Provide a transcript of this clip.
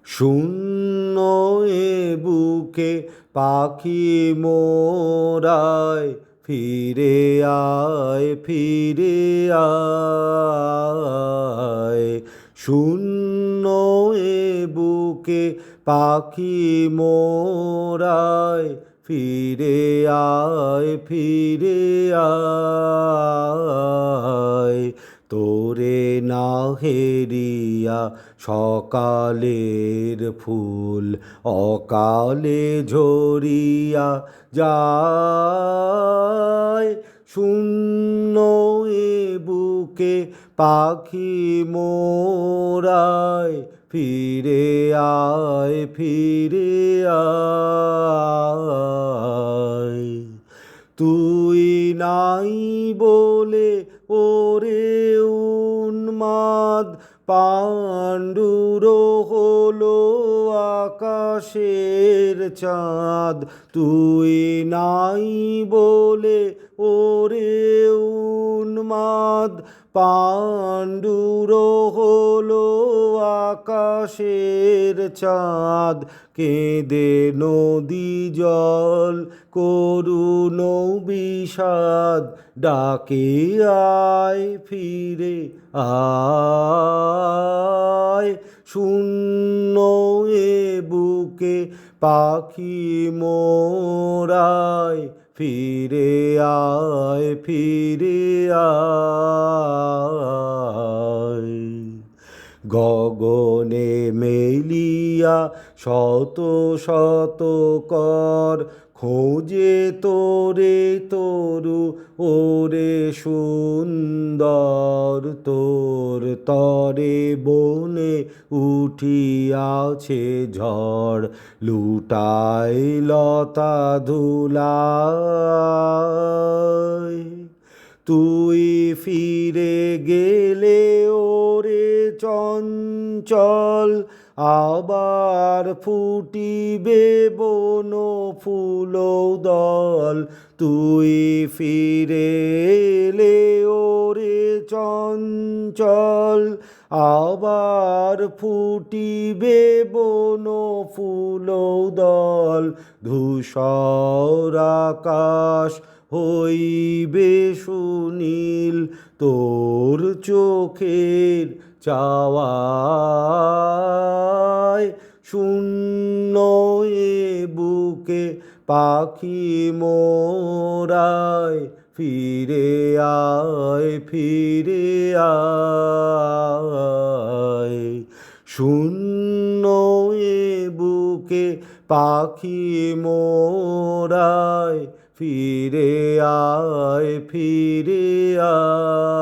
শূন্য এ বুকে পাখি মোরায়, ফিরে আয়, ফিরে আয়। শূন্য এ বুকে পাখি মোরায়, ফিরে আয়, ফিরে আয়। তোরে না হেরিয়া সকালের ফুল অকালে ঝরিয়া যায়। শূন্য এ বুকে পাখি মোরায়, ফিরে আয়, ফিরে আয়। তুই নাই বলে ওরে উন্মাদ পাণ্ডুর হলো আকাশের চাঁদ। তুই নাই বলে ওরে উন্মাদ পাণ্ডুর হলো আকাশের চাঁদ। কেঁদে নদী জল করুণ বিষাদ, ডাকে আয়, ফিরে আয়। শূন্য এ বুকে পাখি মোরায়, ফিরে আয়, ফিরে আয়। গগনে মেলিয়া শত শত কর খোঁজে তোরে তরু ওরে সুন্দর। তোর তরে বনে উঠিয়াছে ঝড়, লুটায় লতা ধুলায়। তুই ফিরে গেলে ওরে চঞ্চল, আবার ফুটিবে বন ফুল দল। তুই ফিরে এলে ওরে চঞ্চল, আবার ফুটিবে বন ফুল দল। ধূসর আকাশ হইবে সুনীল তোর চোখের চাওয়ায়। শূন্য এ বুকে পাখি মোরায়, ফিরে আয়, ফিরে আয়। শূন্য এ বুকে পাখি মোরায়, ফিরে আয়, ফিরে আয়।